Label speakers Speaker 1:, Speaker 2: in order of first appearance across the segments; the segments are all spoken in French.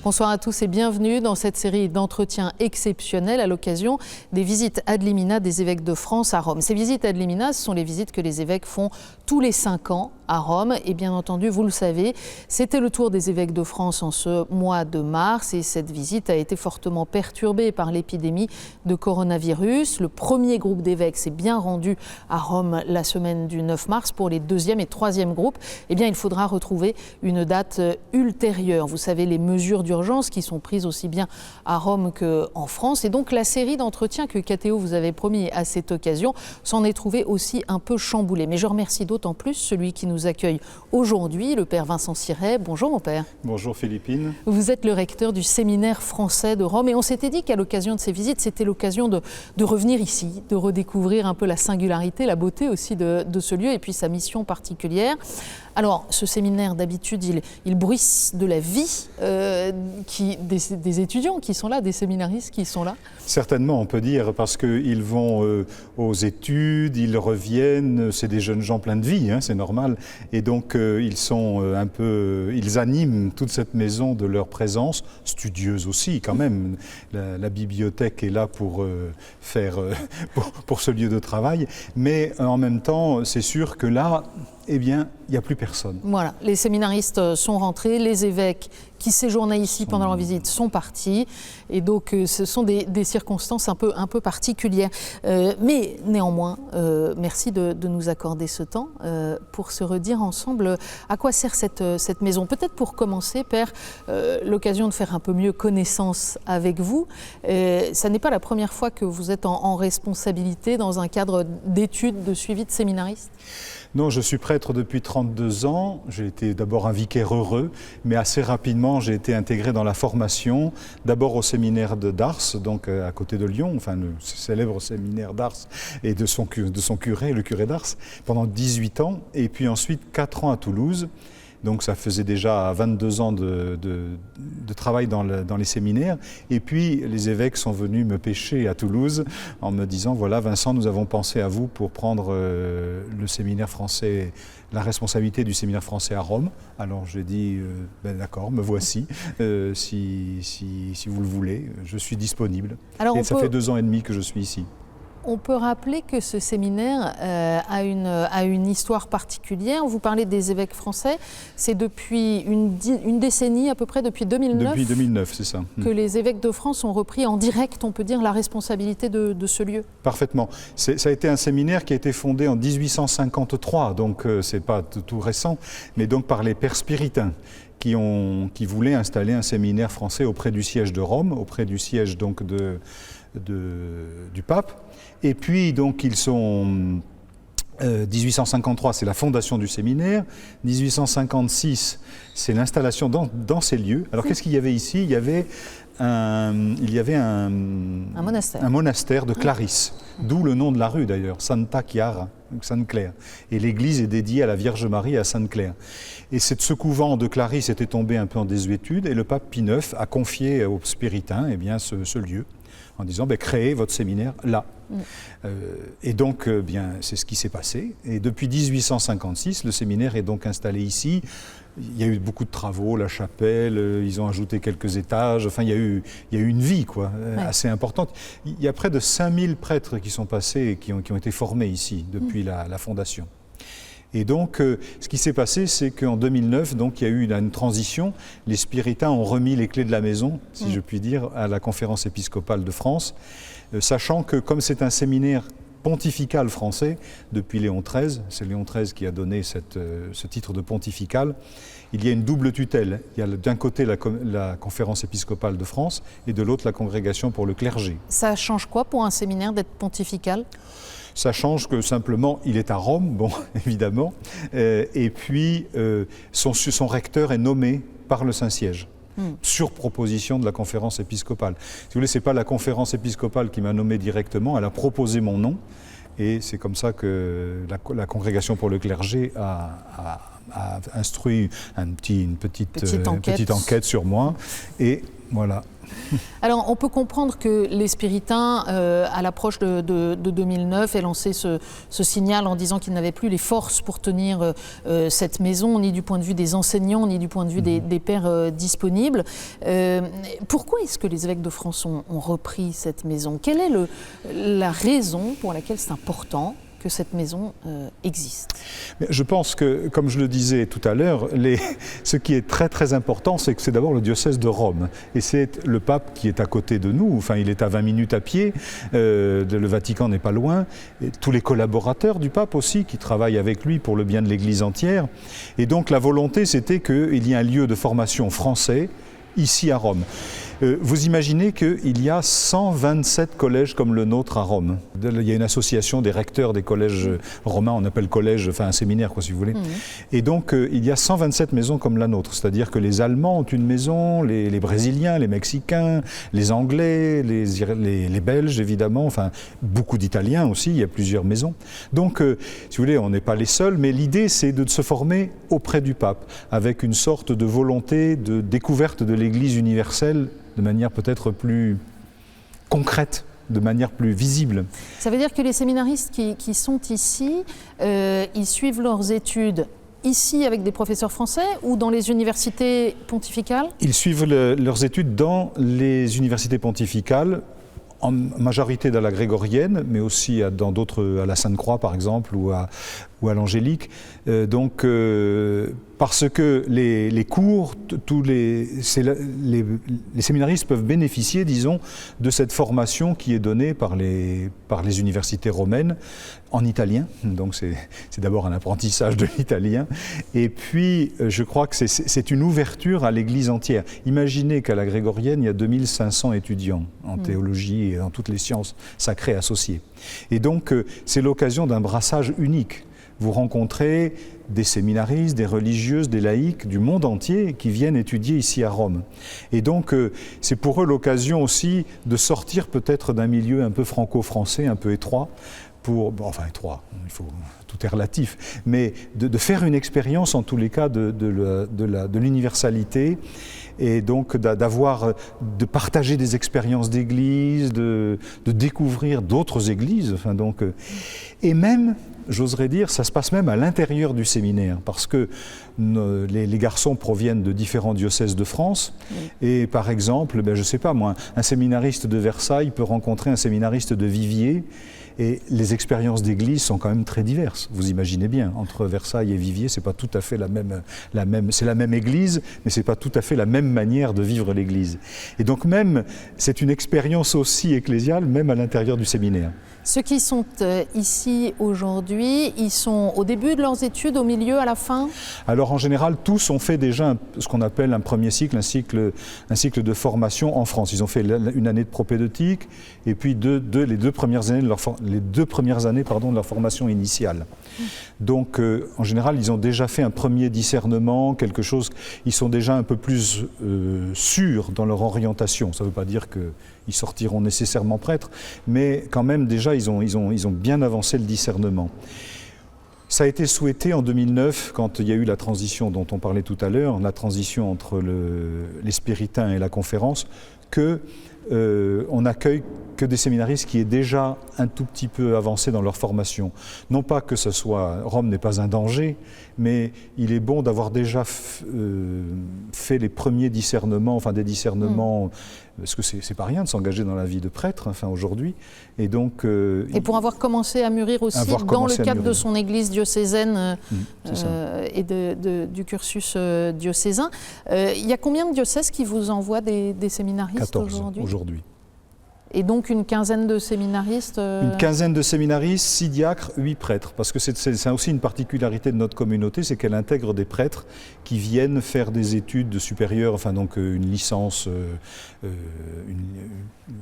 Speaker 1: Bonsoir à tous et bienvenue dans cette série d'entretiens exceptionnels à l'occasion des visites ad limina des évêques de France à Rome. Ces visites ad limina, ce sont les visites que les évêques font tous les 5 ans à Rome. Et bien entendu, vous le savez, c'était le tour des évêques de France en ce mois de mars et cette visite a été fortement perturbée par l'épidémie de coronavirus. Le premier groupe d'évêques s'est bien rendu à Rome la semaine du 9 mars. Pour les deuxième et troisième groupes, eh bien, il faudra retrouver une date ultérieure. Vous savez, les mesures d'urgence qui sont prises aussi bien à Rome qu'en France. Et donc, la série d'entretiens que KTO vous avait promis à cette occasion s'en est trouvée aussi un peu chamboulée. Mais je remercie d'autant plus celui qui nous accueille aujourd'hui, le père Vincent Siret. Bonjour mon père.
Speaker 2: Bonjour Philippine.
Speaker 1: Vous êtes le recteur du séminaire français de Rome et on s'était dit qu'à l'occasion de ces visites, c'était l'occasion de revenir ici, de redécouvrir un peu la singularité, la beauté aussi de ce lieu et puis sa mission particulière. Alors, ce séminaire, d'habitude, il bruisse de la vie des étudiants qui sont là, des séminaristes qui sont là.
Speaker 2: Certainement, on peut dire, parce qu'ils vont aux études, ils reviennent, c'est des jeunes gens pleins de vie, hein, c'est normal. Et donc, ils animent toute cette maison de leur présence, studieuse aussi quand même. La bibliothèque est là pour ce lieu de travail. Mais en même temps, c'est sûr que là, eh bien, il n'y a plus personne.
Speaker 1: Voilà, les séminaristes sont rentrés, les évêques qui séjournaient ici pendant leur visite sont partis. Et donc, ce sont des circonstances un peu particulières. Mais néanmoins, merci de nous accorder ce temps pour se redire ensemble à quoi sert cette maison. Peut-être pour commencer, Père, l'occasion de faire un peu mieux connaissance avec vous. Ça n'est pas la première fois que vous êtes en responsabilité dans un cadre d'études, de suivi de séminaristes ?
Speaker 2: Non, je suis prêtre depuis 32 ans. J'ai été d'abord un vicaire heureux, mais assez rapidement, j'ai été intégré dans la formation, d'abord au séminaire de Dars, donc à côté de Lyon, enfin le célèbre séminaire d'Ars, et de son curé, le curé d'Ars, pendant 18 ans, et puis ensuite 4 ans à Toulouse. Donc ça faisait déjà 22 ans de travail dans les séminaires. Et puis les évêques sont venus me pêcher à Toulouse en me disant, voilà Vincent, nous avons pensé à vous pour prendre le séminaire français, la responsabilité du séminaire français à Rome. Alors j'ai dit, d'accord, me voici, si vous le voulez, je suis disponible. Alors, et ça fait 2 ans et demi que je suis ici.
Speaker 1: On peut rappeler que ce séminaire a une histoire particulière. Vous parlez des évêques français. C'est depuis une décennie, à peu près depuis 2009.
Speaker 2: Depuis 2009, c'est ça.
Speaker 1: Que les évêques de France ont repris en direct, on peut dire, la responsabilité de ce lieu.
Speaker 2: Parfaitement. Ça a été un séminaire qui a été fondé en 1853, donc c'est pas tout récent, mais donc par les pères spiritains qui voulaient installer un séminaire français auprès du siège de Rome, auprès du siège donc du pape. Et puis, donc, 1853, c'est la fondation du séminaire. 1856, c'est l'installation dans ces lieux. Alors, qu'est-ce qu'il y avait ici ? Il y avait un monastère de Clarisse, d'où le nom de la rue d'ailleurs, Santa Chiara, Sainte-Claire. Et l'église est dédiée à la Vierge Marie et à Sainte-Claire. Et ce couvent de Clarisse était tombé un peu en désuétude et le pape Pie IX a confié aux spiritains ce lieu, en disant créez votre séminaire là. Et donc, c'est ce qui s'est passé. Et depuis 1856, le séminaire est donc installé ici. Il y a eu beaucoup de travaux, la chapelle, ils ont ajouté quelques étages. Enfin, il y a eu une vie assez importante. Il y a près de 5000 prêtres qui sont passés et qui ont été formés ici depuis la fondation. Et donc, ce qui s'est passé, c'est qu'en 2009, donc, il y a eu une transition. Les spiritains ont remis les clés de la maison, si je puis dire, à la conférence épiscopale de France, sachant que comme c'est un séminaire pontifical français, depuis Léon XIII, c'est Léon XIII qui a donné ce titre de pontifical, il y a une double tutelle. Il y a d'un côté la conférence épiscopale de France et de l'autre la congrégation pour le clergé.
Speaker 1: Ça change quoi pour un séminaire d'être pontifical ?
Speaker 2: Ça change que simplement, il est à Rome, bon, évidemment, et puis son recteur est nommé par le Saint-Siège, sur proposition de la conférence épiscopale. Si vous voulez, ce n'est pas la conférence épiscopale qui m'a nommé directement, elle a proposé mon nom, et c'est comme ça que la congrégation pour le clergé a instruit une petite enquête sur moi. Et voilà.
Speaker 1: Alors, on peut comprendre que les Spiritains, à l'approche de 2009, aient lancé ce signal en disant qu'ils n'avaient plus les forces pour tenir cette maison, ni du point de vue des enseignants, ni du point de vue des pères disponibles. Pourquoi est-ce que les évêques de France ont repris cette maison? Quelle est la raison pour laquelle c'est important que cette maison existe?
Speaker 2: Je pense que, comme je le disais tout à l'heure, ce qui est très très important, c'est que c'est d'abord le diocèse de Rome. Et c'est le pape qui est à côté de nous, enfin il est à 20 minutes à pied, le Vatican n'est pas loin, et tous les collaborateurs du pape aussi qui travaillent avec lui pour le bien de l'Église entière. Et donc la volonté, c'était qu'il y ait un lieu de formation français ici à Rome. Vous imaginez qu'il y a 127 collèges comme le nôtre à Rome. Il y a une association des recteurs des collèges romains, on appelle collège, enfin un séminaire quoi si vous voulez. Et donc il y a 127 maisons comme la nôtre, c'est-à-dire que les Allemands ont une maison, les Brésiliens, les Mexicains, les Anglais, les Belges évidemment, enfin beaucoup d'Italiens aussi, il y a plusieurs maisons. Donc si vous voulez, on n'est pas les seuls, mais l'idée c'est de se former auprès du pape, avec une sorte de volonté de découverte de l'Église universelle de manière peut-être plus concrète, de manière plus visible.
Speaker 1: Ça veut dire que les séminaristes qui sont ici, ils suivent leurs études ici avec des professeurs français ou dans les universités pontificales? Ils
Speaker 2: suivent leurs études dans les universités pontificales, en majorité dans la grégorienne, mais aussi dans d'autres, à la Sainte-Croix par exemple, ou à l'Angélique. Parce que les cours, les séminaristes peuvent bénéficier, disons, de cette formation qui est donnée par les universités romaines en italien. Donc c'est d'abord un apprentissage de l'italien. Et puis, je crois que c'est une ouverture à l'Église entière. Imaginez qu'à la grégorienne, il y a 2500 étudiants en théologie et dans toutes les sciences sacrées associées. Et donc, c'est l'occasion d'un brassage unique. Vous rencontrez des séminaristes, des religieuses, des laïcs du monde entier qui viennent étudier ici à Rome. Et donc, c'est pour eux l'occasion aussi de sortir peut-être d'un milieu un peu franco-français, un peu étroit, étroit, tout est relatif, mais de faire une expérience en tous les cas de l'universalité et donc de partager des expériences d'église, de découvrir d'autres églises, et même, j'oserais dire, ça se passe même à l'intérieur du séminaire, parce que les garçons proviennent de différents diocèses de France, et par exemple, je ne sais pas moi, un séminariste de Versailles peut rencontrer un séminariste de Viviers, et les expériences d'église sont quand même très diverses. Vous imaginez bien, entre Versailles et Viviers, c'est pas tout à fait c'est la même église, mais c'est pas tout à fait la même manière de vivre l'église. Et donc même, c'est une expérience aussi ecclésiale, même à l'intérieur du séminaire.
Speaker 1: Ceux qui sont ici aujourd'hui, ils sont au début de leurs études, au milieu, à la fin?
Speaker 2: Alors en général, tous ont fait déjà ce qu'on appelle un premier cycle, un cycle de formation en France. Ils ont fait une année de propédeutique et puis les deux premières années de leur formation initiale. Donc en général, ils ont déjà fait un premier discernement, quelque chose, ils sont déjà un peu plus sûrs dans leur orientation. Ça ne veut pas dire qu'ils sortiront nécessairement prêtres, mais quand même déjà ils ont bien avancé le discernement. Ça a été souhaité en 2009, quand il y a eu la transition dont on parlait tout à l'heure, la transition entre les Spiritains et la conférence, on n'accueille que des séminaristes qui aient déjà un tout petit peu avancé dans leur formation. Non pas que Rome n'est pas un danger, mais il est bon d'avoir déjà fait les premiers discernements, des discernements, parce que c'est pas rien de s'engager dans la vie de prêtre, aujourd'hui. Et donc...
Speaker 1: et pour avoir commencé à mûrir aussi dans le cadre de son église diocésaine et du cursus diocésain. Il y a combien de diocèses qui vous envoient des séminaristes aujourd'hui? Et donc une quinzaine de séminaristes
Speaker 2: Une quinzaine de séminaristes, 6 diacres, 8 prêtres. Parce que c'est aussi une particularité de notre communauté, c'est qu'elle intègre des prêtres qui viennent faire des études supérieures, une licence,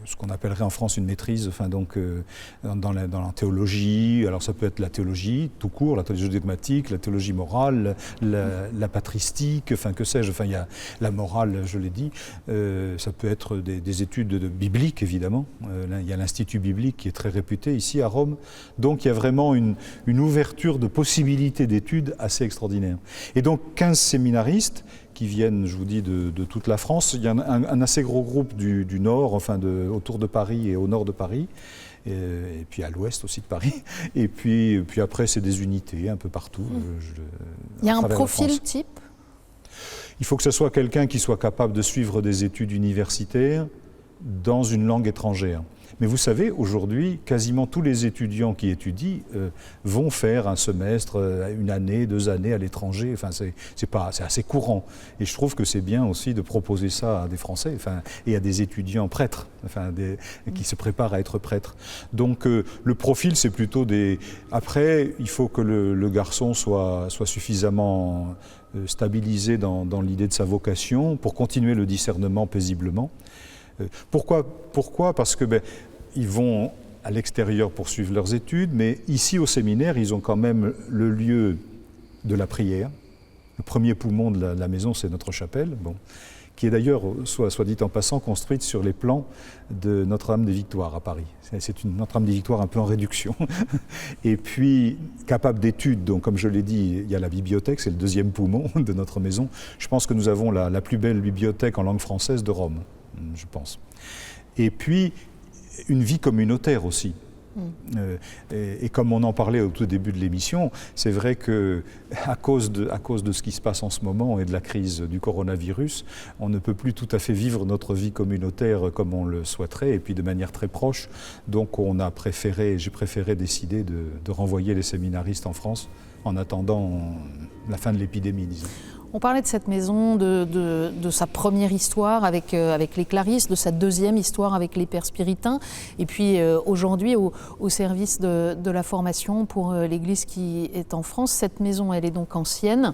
Speaker 2: ce qu'on appellerait en France une maîtrise, dans la théologie. Alors ça peut être la théologie tout court, la théologie dogmatique, la théologie morale, la patristique, que sais-je, il y a la morale, je l'ai dit. Ça peut être des études bibliques, évidemment, évidemment. Là, il y a l'Institut biblique qui est très réputé ici à Rome. Donc il y a vraiment une ouverture de possibilités d'études assez extraordinaire. Et donc 15 séminaristes qui viennent, je vous dis, de toute la France. Il y a un assez gros groupe du nord, enfin autour de Paris et au nord de Paris. Et puis à l'ouest aussi de Paris. Et puis après, c'est des unités un peu partout.
Speaker 1: Il y a un profil type ?
Speaker 2: Il faut que ce soit quelqu'un qui soit capable de suivre des études universitaires dans une langue étrangère. Mais vous savez, aujourd'hui, quasiment tous les étudiants qui étudient vont faire un semestre, une année, 2 années à l'étranger. Enfin, c'est assez courant. Et je trouve que c'est bien aussi de proposer ça à des Français, enfin, et à des étudiants prêtres, enfin, qui se préparent à être prêtres. Donc, le profil, c'est plutôt des... Après, il faut que le garçon soit suffisamment stabilisé dans l'idée de sa vocation pour continuer le discernement paisiblement. Pourquoi ? Parce que ils vont à l'extérieur poursuivre leurs études, mais ici au séminaire, ils ont quand même le lieu de la prière. Le premier poumon de la maison, c'est notre chapelle, qui est d'ailleurs, soit dit en passant, construite sur les plans de Notre-Dame des Victoires à Paris. C'est une Notre-Dame des Victoires un peu en réduction. Et puis, capable d'études, donc comme je l'ai dit, il y a la bibliothèque, c'est le deuxième poumon de notre maison. Je pense que nous avons la plus belle bibliothèque en langue française de Rome, je pense. Et puis, une vie communautaire aussi. Et comme on en parlait au tout début de l'émission, c'est vrai qu'à cause de ce qui se passe en ce moment et de la crise du coronavirus, on ne peut plus tout à fait vivre notre vie communautaire comme on le souhaiterait et puis de manière très proche. Donc j'ai préféré décider de renvoyer les séminaristes en France en attendant la fin de l'épidémie, disons.
Speaker 1: On parlait de cette maison, de sa première histoire avec les Clarisses, de sa deuxième histoire avec les Pères Spiritains, et puis aujourd'hui au service de la formation pour l'Église qui est en France. Cette maison, elle est donc ancienne.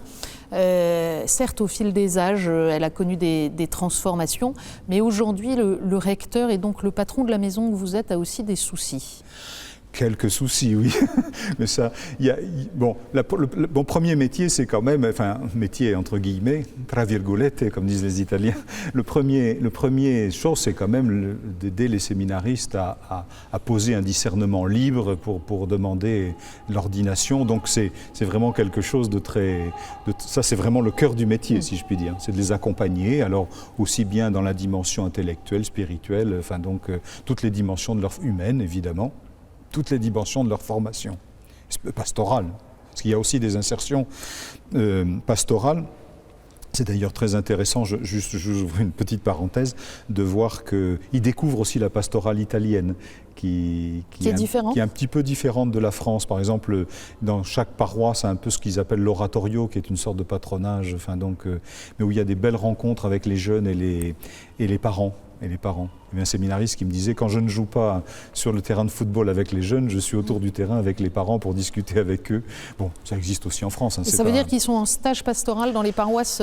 Speaker 1: Certes, au fil des âges, elle a connu des transformations, mais aujourd'hui, le recteur et donc le patron de la maison où vous êtes a aussi des soucis.
Speaker 2: Quelques soucis, oui. Mais ça, mon premier métier, c'est quand même, enfin, métier entre guillemets, tra virgolette, comme disent les Italiens. Le premier chose, c'est quand même d'aider les séminaristes à poser un discernement libre pour demander l'ordination. Donc c'est vraiment quelque chose de très... ça, c'est vraiment le cœur du métier, si je puis dire. C'est de les accompagner, alors aussi bien dans la dimension intellectuelle, spirituelle, enfin donc toutes les dimensions de leur humaine, évidemment. Toutes les dimensions de leur formation pastorale. Parce qu'il y a aussi des insertions pastorales. C'est d'ailleurs très intéressant, j'ouvre une petite parenthèse, de voir qu'ils découvrent aussi la pastorale italienne, qui est un petit peu différente de la France. Par exemple, dans chaque paroisse, c'est un peu ce qu'ils appellent l'oratorio, qui est une sorte de patronage, enfin, donc, mais où il y a des belles rencontres avec les jeunes et les parents. Il y avait un séminariste qui me disait, quand je ne joue pas sur le terrain de football avec les jeunes, je suis autour du terrain avec les parents pour discuter avec eux. Bon, ça existe aussi en France. Hein,
Speaker 1: ça veut dire qu'ils sont en stage pastoral dans les paroisses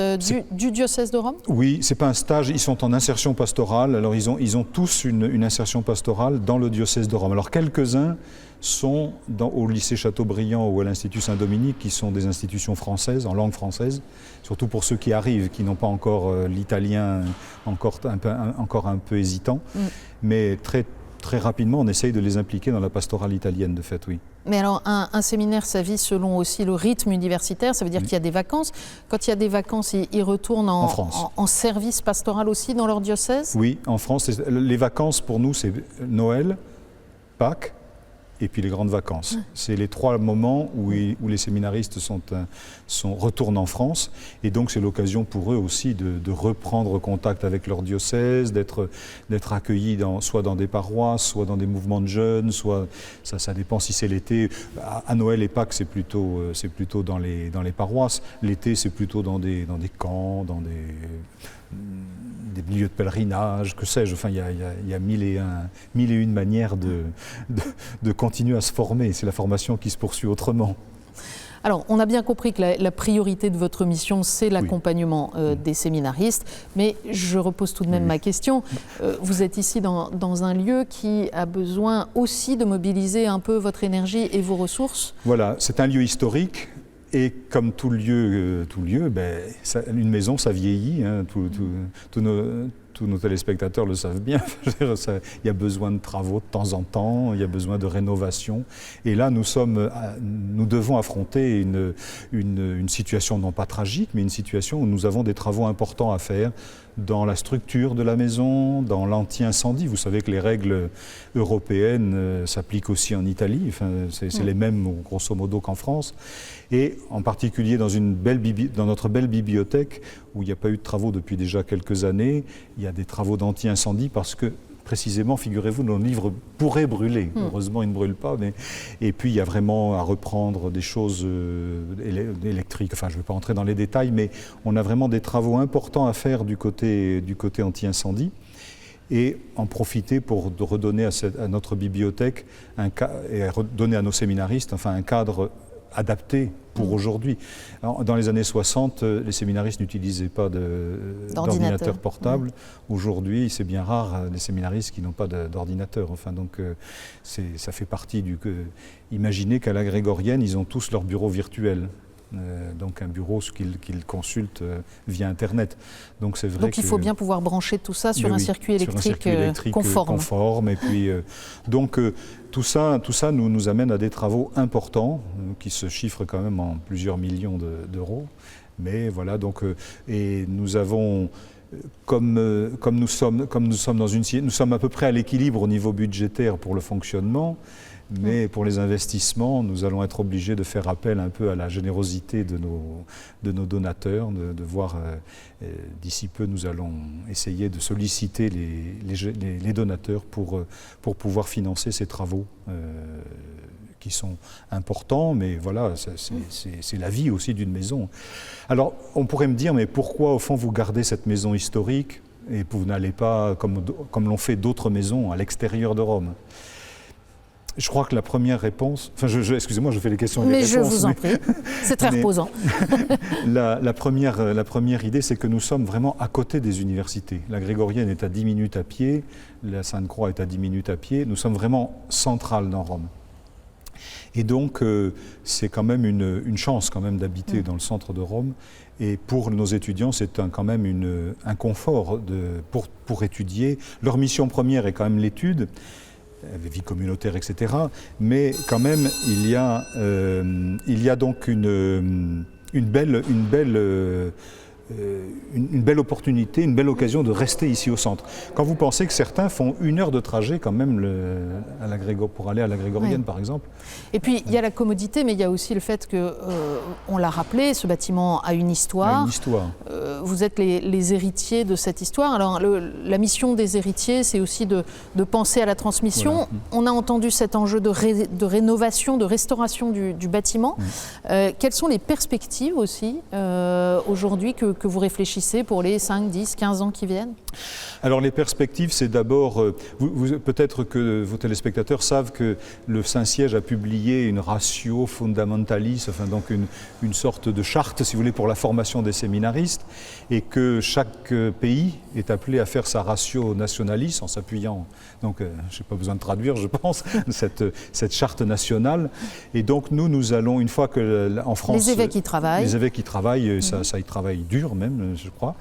Speaker 1: du diocèse de Rome ? Oui,
Speaker 2: c'est pas un stage, ils sont en insertion pastorale. Alors ils ont tous une insertion pastorale dans le diocèse de Rome. Alors quelques-uns sont au lycée Chateaubriand ou à l'Institut Saint-Dominique, qui sont des institutions françaises, en langue française, surtout pour ceux qui arrivent, qui n'ont pas encore l'italien encore un peu hésitant. Mais très, très rapidement, on essaye de les impliquer dans la pastorale italienne, de fait, oui.
Speaker 1: Mais alors, un séminaire, ça vit selon aussi le rythme universitaire, ça veut dire qu'il y a des vacances. Quand il y a des vacances, ils retournent en service pastoral aussi dans leur diocèse ? Oui, en France. Les vacances, pour nous, c'est Noël, Pâques, et puis les grandes vacances. C'est les 3 moments où les séminaristes retournent en France, et donc c'est l'occasion pour eux aussi de reprendre contact avec leur diocèse, d'être accueillis soit dans des paroisses, soit dans des mouvements de jeunes, soit ça dépend si c'est l'été. À Noël et Pâques, c'est plutôt dans les paroisses. L'été, c'est plutôt dans des camps, dans des lieux de pèlerinage, que sais-je. Enfin, il y a mille et une manières de continuer à se former. C'est la formation qui se poursuit autrement. Alors, on a bien compris que la priorité de votre mission, c'est l'accompagnement des séminaristes, mais je repose tout de même ma question. Vous êtes ici dans un lieu qui a besoin aussi de mobiliser un peu votre énergie et vos ressources. Voilà, c'est un lieu historique. Et comme tout lieu, une maison, ça vieillit. Hein,
Speaker 2: tous nos téléspectateurs le savent bien, il y a besoin de travaux de temps en temps, il y a besoin de rénovation. Et là, nous devons affronter une situation non pas tragique, mais une situation où nous avons des travaux importants à faire dans la structure de la maison, dans l'anti-incendie. Vous savez que les règles européennes s'appliquent aussi en Italie, enfin, c'est les mêmes grosso modo qu'en France. Et en particulier dans notre belle bibliothèque, où il n'y a pas eu de travaux depuis déjà quelques années, il y a des travaux d'anti-incendie parce que, précisément, figurez-vous, nos livres pourraient brûler. Heureusement, ils ne brûlent pas. Et puis, il y a vraiment à reprendre des choses électriques. Enfin, je ne vais pas entrer dans les détails, mais on a vraiment des travaux importants à faire du côté anti-incendie. Et en profiter pour redonner à notre bibliothèque et redonner à nos séminaristes un cadre adapté pour aujourd'hui. Dans les années 60, les séminaristes n'utilisaient pas d'ordinateur portable. Aujourd'hui, c'est bien rare les séminaristes qui n'ont pas d'ordinateur. Enfin, donc, ça fait partie imaginez qu'à la Grégorienne, ils ont tous leur bureau virtuel. Donc un bureau qu'ils consultent via Internet. Donc c'est vrai.
Speaker 1: Donc il faut bien pouvoir brancher tout ça sur un circuit électrique
Speaker 2: conforme. Et puis tout ça nous amène à des travaux importants qui se chiffrent quand même en plusieurs millions d'euros. Mais voilà, donc et nous avons comme nous sommes nous sommes à peu près à l'équilibre au niveau budgétaire pour le fonctionnement. Mais pour les investissements, nous allons être obligés de faire appel un peu à la générosité de nos donateurs, de voir, d'ici peu, nous allons essayer de solliciter les donateurs pour pouvoir financer ces travaux qui sont importants, mais voilà, c'est la vie aussi d'une maison. Alors, on pourrait me dire, mais pourquoi, au fond, vous gardez cette maison historique et vous n'allez pas, comme l'ont fait d'autres maisons, à l'extérieur de Rome ? Je crois que la première réponse... Enfin, excusez-moi, je fais les questions et les réponses.
Speaker 1: Mais je vous en prie, c'est très reposant.
Speaker 2: La première idée, c'est que nous sommes vraiment à côté des universités. La Grégorienne est à 10 minutes à pied, la Sainte-Croix est à 10 minutes à pied. Nous sommes vraiment centrales dans Rome. Et donc, c'est quand même une chance quand même d'habiter dans le centre de Rome. Et pour nos étudiants, c'est quand même un confort pour étudier. Leur mission première est quand même l'étude, vie communautaire, etc. Mais quand même, il y a donc une belle opportunité, une belle occasion de rester ici au centre. Quand vous pensez que certains font 1 heure de trajet quand même pour aller à la Grégorienne, par exemple.
Speaker 1: Et puis il y a la commodité, mais il y a aussi le fait que, on l'a rappelé, ce bâtiment a une histoire.
Speaker 2: Une histoire.
Speaker 1: Vous êtes les héritiers de cette histoire. Alors la mission des héritiers, c'est aussi de penser à la transmission. Voilà. On a entendu cet enjeu de rénovation, de restauration du bâtiment. Quelles sont les perspectives aussi aujourd'hui que vous réfléchissez pour les 5, 10, 15 ans qui viennent ?
Speaker 2: Alors les perspectives, c'est d'abord, peut-être que vos téléspectateurs savent que le Saint-Siège a publié une ratio fundamentalis, enfin donc une sorte de charte, si vous voulez, pour la formation des séminaristes, et que chaque pays est appelé à faire sa ratio nationalis en s'appuyant, donc je n'ai pas besoin de traduire, je pense, cette charte nationale. Et donc nous allons, une fois que en France...
Speaker 1: Les évêques y travaillent.
Speaker 2: Les évêques y travaillent, ça y travaille dur même, je crois.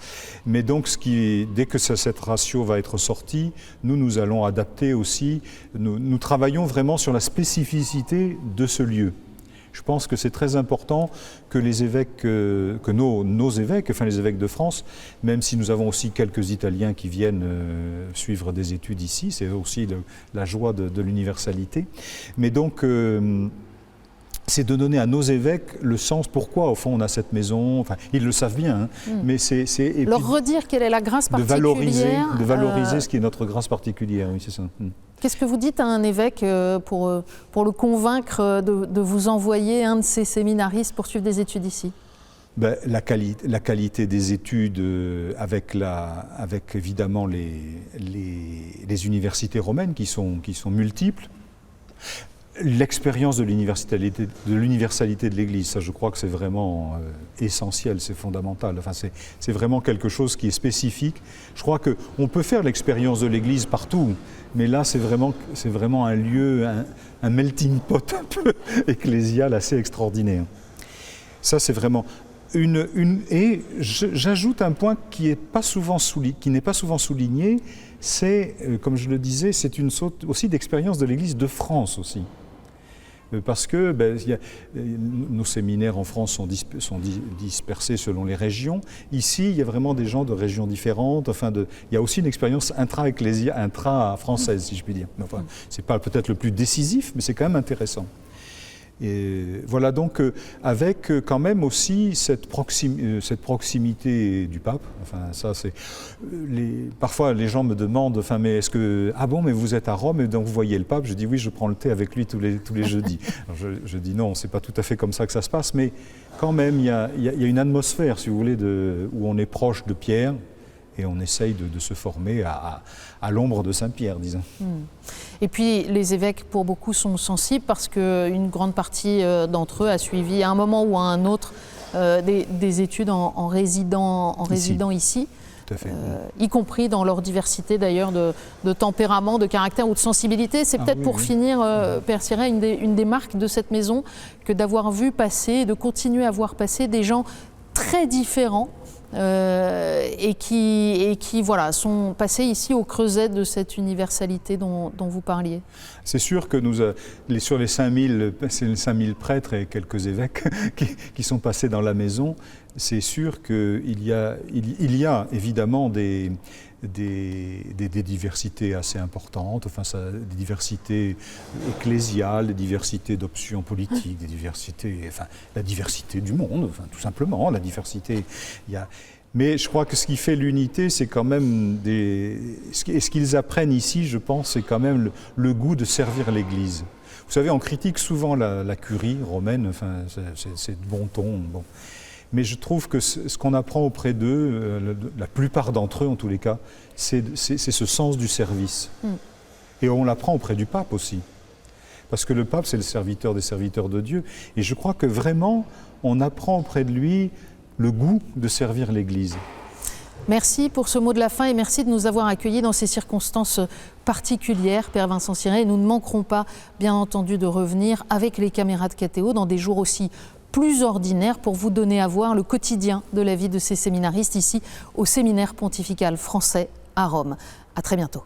Speaker 2: Mais donc dès que cette ratio va être sortie, nous allons adapter aussi, nous travaillons vraiment sur la spécificité de ce lieu. Je pense que c'est très important que les évêques, que nos évêques, enfin les évêques de France, même si nous avons aussi quelques Italiens qui viennent suivre des études ici, c'est aussi la joie de l'universalité. Mais donc, c'est de donner à nos évêques le sens pourquoi, au fond, on a cette maison. Enfin, ils le savent bien, hein, mais c'est
Speaker 1: leur redire quelle est la grâce particulière.
Speaker 2: De valoriser ce qui est notre grâce particulière, oui, c'est ça.
Speaker 1: Qu'est-ce que vous dites à un évêque pour le convaincre de vous envoyer un de ces séminaristes pour suivre des études ici ?
Speaker 2: La qualité des études avec évidemment les universités romaines qui sont multiples. L'expérience de l'universalité de l'Église, ça je crois que c'est vraiment essentiel, c'est fondamental. Enfin, c'est vraiment quelque chose qui est spécifique. Je crois qu'on peut faire l'expérience de l'Église partout, mais là c'est vraiment un lieu, un melting pot un peu ecclésial assez extraordinaire. Ça c'est vraiment... Et j'ajoute un point qui n'est pas souvent souligné, c'est, comme je le disais, c'est une sorte aussi d'expérience de l'Église de France aussi. Parce que nos séminaires en France sont dispersés selon les régions. Ici, il y a vraiment des gens de régions différentes. Il y a aussi une expérience intra-française, si je puis dire. Enfin, ce n'est pas peut-être le plus décisif, mais c'est quand même intéressant. Et voilà donc avec quand même aussi cette proximité du pape. Enfin, ça c'est parfois les gens me demandent, enfin mais est-ce que mais vous êtes à Rome et donc vous voyez le pape? Je dis oui, je prends le thé avec lui tous les jeudis. Alors je dis non, c'est pas tout à fait comme ça que ça se passe, mais quand même il y a une atmosphère, si vous voulez, où on est proche de Pierre. Et on essaye de se former à l'ombre de Saint-Pierre, disons.
Speaker 1: Et puis, les évêques, pour beaucoup, sont sensibles parce qu'une grande partie d'entre eux a suivi à un moment ou à un autre des études en résidant ici.
Speaker 2: Tout à fait.
Speaker 1: Y compris dans leur diversité d'ailleurs de tempérament, de caractère ou de sensibilité. C'est peut-être pour finir, Père Siret, une des marques de cette maison que d'avoir vu passer, de continuer à voir passer des gens très différents, et qui voilà, sont passés ici au creuset de cette universalité dont vous parliez.
Speaker 2: C'est sûr que sur les 5000 prêtres et quelques évêques qui sont passés dans la maison, c'est sûr qu'il y a évidemment des diversités assez importantes, enfin, des diversités ecclésiales, des diversités d'options politiques, la diversité du monde, enfin, tout simplement, la diversité. Mais je crois que ce qui fait l'unité, c'est quand même ce qu'ils apprennent ici, je pense, c'est quand même le goût de servir l'Église. Vous savez, on critique souvent la curie romaine, enfin, c'est de bon ton. Bon. Mais je trouve que ce qu'on apprend auprès d'eux, la plupart d'entre eux en tous les cas, c'est ce sens du service. Et on l'apprend auprès du pape aussi. Parce que le pape, c'est le serviteur des serviteurs de Dieu. Et je crois que vraiment, on apprend auprès de lui le goût de servir l'Église.
Speaker 1: Merci pour ce mot de la fin et merci de nous avoir accueillis dans ces circonstances particulières, Père Vincent Siret. Nous ne manquerons pas, bien entendu, de revenir avec les caméras de KTO dans des jours aussi plus ordinaires pour vous donner à voir le quotidien de la vie de ces séminaristes ici au Séminaire pontifical français à Rome. À très bientôt.